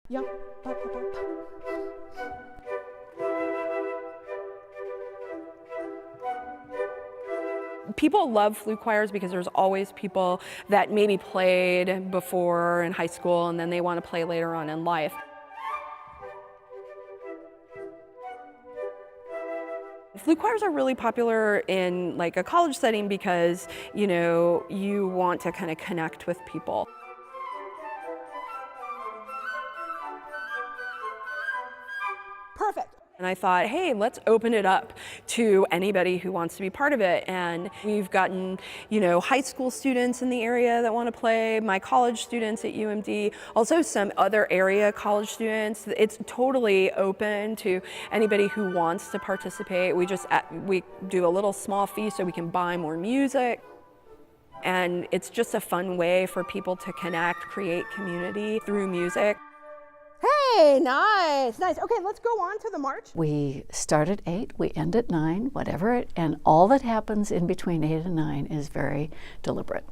Yeah. People love flute choirs because there's always people that maybe played before in high school and then they want to play later on in life. Flute choirs are really popular in like a college setting because, you want to kind of connect with people. Perfect. And I thought, hey, let's open it up to anybody who wants to be part of it. And we've gotten, high school students in the area that want to play, my college students at UMD, also some other area college students. It's totally open to anybody who wants to participate. We do a little small fee so we can buy more music. And it's just a fun way for people to connect, create community through music. Hey, nice. Okay, let's go on to the march. We start at 8, we end at 9, and all that happens in between 8 and 9 is very deliberate.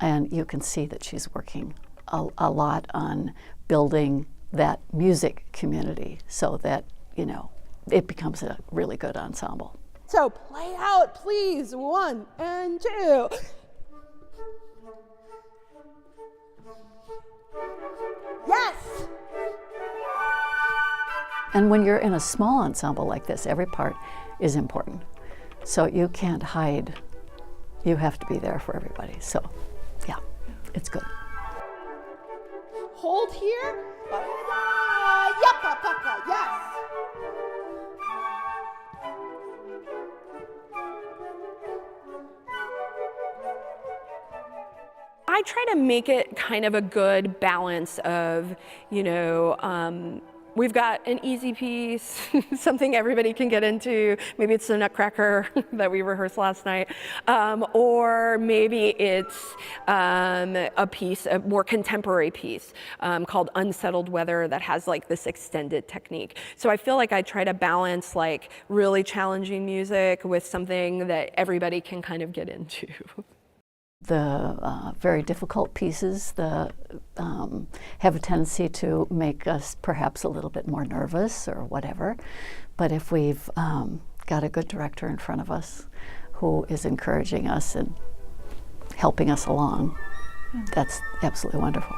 And you can see that she's working a lot on building that music community so that, it becomes a really good ensemble. So play out, please. 1 and 2. Yes! And when you're in a small ensemble like this, every part is important. So you can't hide. You have to be there for everybody. So, yeah, it's good. Hold here. Yes. I try to make it kind of a good balance of, we've got an easy piece, something everybody can get into. Maybe it's the Nutcracker that we rehearsed last night. Or maybe it's a more contemporary piece called Unsettled Weather that has like this extended technique. So I feel like I try to balance like really challenging music with something that everybody can kind of get into. The very difficult pieces have a tendency to make us perhaps a little bit more nervous or whatever. But if we've got a good director in front of us who is encouraging us and helping us along, that's absolutely wonderful.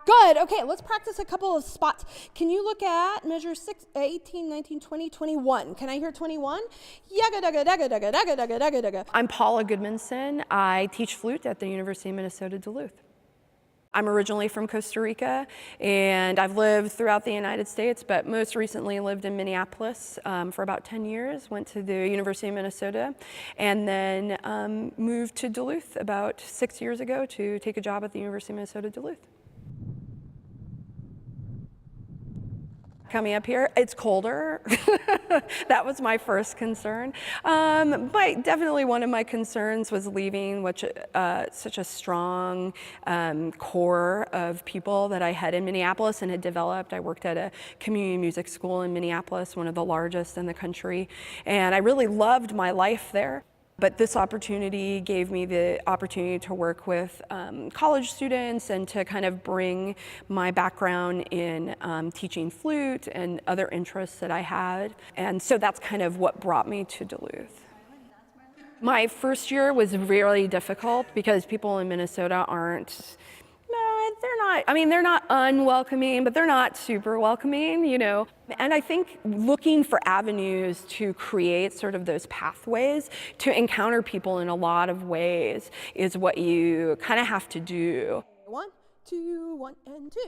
Good. Okay, let's practice a couple of spots. Can you look at measure 6, 18, 19, 20, 21? Can I hear 21? I'm Paula Gudmundson. I teach flute at the University of Minnesota, Duluth. I'm originally from Costa Rica, and I've lived throughout the United States, but most recently lived in Minneapolis for about 10 years, went to the University of Minnesota, and then moved to Duluth about 6 years ago to take a job at the University of Minnesota, Duluth. Coming up here, it's colder. That was my first concern. But definitely one of my concerns was leaving such a strong core of people that I had in Minneapolis and had developed. I worked at a community music school in Minneapolis, one of the largest in the country, and I really loved my life there. But this opportunity gave me the opportunity to work with college students and to kind of bring my background in teaching flute and other interests that I had. And so that's kind of what brought me to Duluth. My first year was really difficult because people in Minnesota they're not unwelcoming, but they're not super welcoming, And I think looking for avenues to create sort of those pathways to encounter people in a lot of ways is what you kind of have to do. 1, 2, 1 and 2.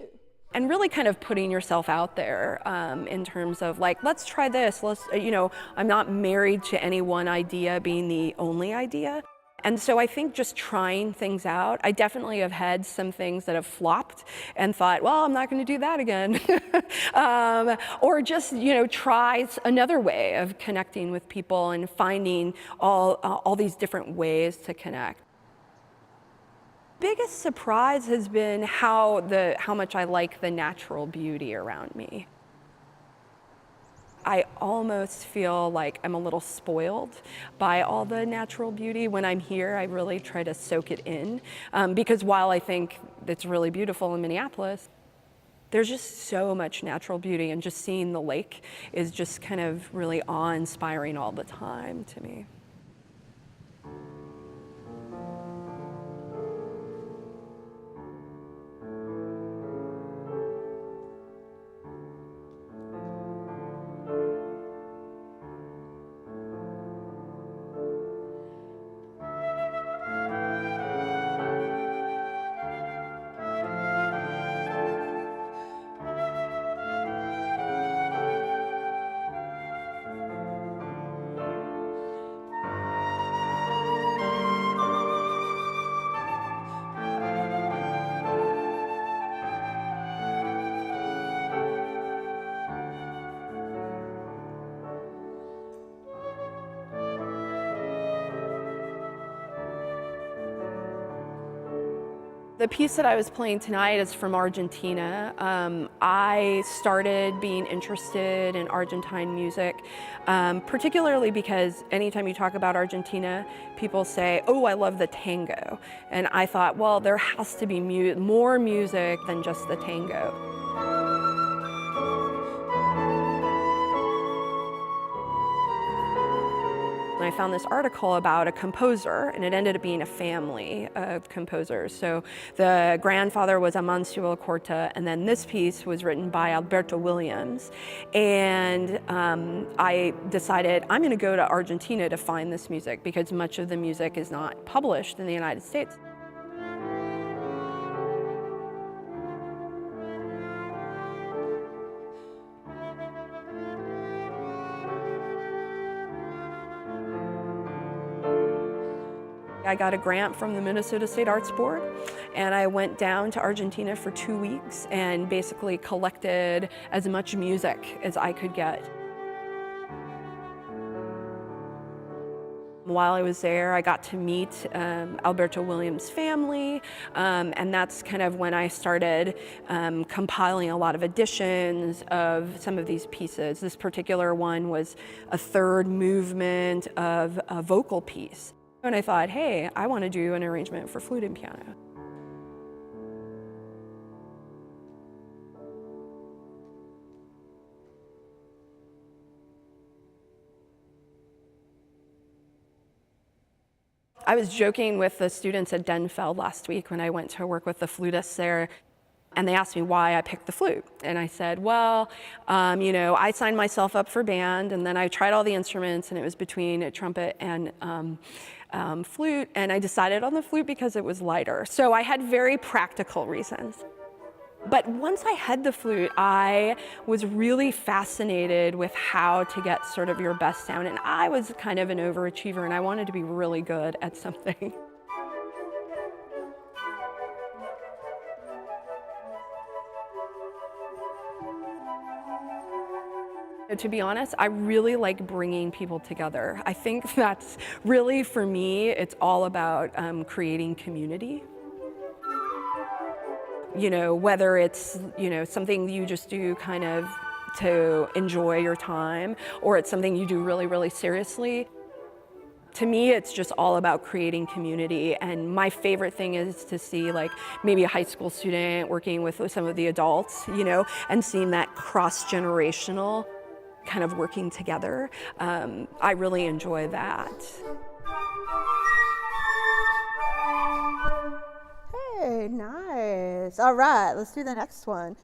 And really kind of putting yourself out there in terms of like, let's try this. I'm not married to any one idea being the only idea. And so I think just trying things out, I definitely have had some things that have flopped and thought, well, I'm not going to do that again. Or just, try another way of connecting with people and finding all these different ways to connect. Biggest surprise has been how much I like the natural beauty around me. I almost feel like I'm a little spoiled by all the natural beauty. When I'm here, I really try to soak it in because while I think it's really beautiful in Minneapolis, there's just so much natural beauty, and just seeing the lake is just kind of really awe-inspiring all the time to me. The piece that I was playing tonight is from Argentina. I started being interested in Argentine music, particularly because anytime you talk about Argentina, people say, oh, I love the tango. And I thought, well, there has to be more music than just the tango. I found this article about a composer, and it ended up being a family of composers. So the grandfather was Amancio Alcorta, and then this piece was written by Alberto Williams. And I decided I'm going to go to Argentina to find this music, because much of the music is not published in the United States. I got a grant from the Minnesota State Arts Board, and I went down to Argentina for 2 weeks and basically collected as much music as I could get. While I was there, I got to meet Alberto Williams' family, and that's kind of when I started compiling a lot of editions of some of these pieces. This particular one was a third movement of a vocal piece. And I thought, hey, I want to do an arrangement for flute and piano. I was joking with the students at Denfeld last week when I went to work with the flutists there, and they asked me why I picked the flute. And I said, well, I signed myself up for band, and then I tried all the instruments, and it was between a trumpet and flute, and I decided on the flute because it was lighter. So I had very practical reasons. But once I had the flute, I was really fascinated with how to get sort of your best sound. And I was kind of an overachiever, and I wanted to be really good at something. To be honest, I really like bringing people together. I think that's really, for me, it's all about creating community. Whether it's, something you just do kind of to enjoy your time, or it's something you do really, really seriously. To me, it's just all about creating community. And my favorite thing is to see, like, maybe a high school student working with some of the adults, and seeing that cross-generational kind of working together. I really enjoy that. Hey, nice. All right, let's do the next one.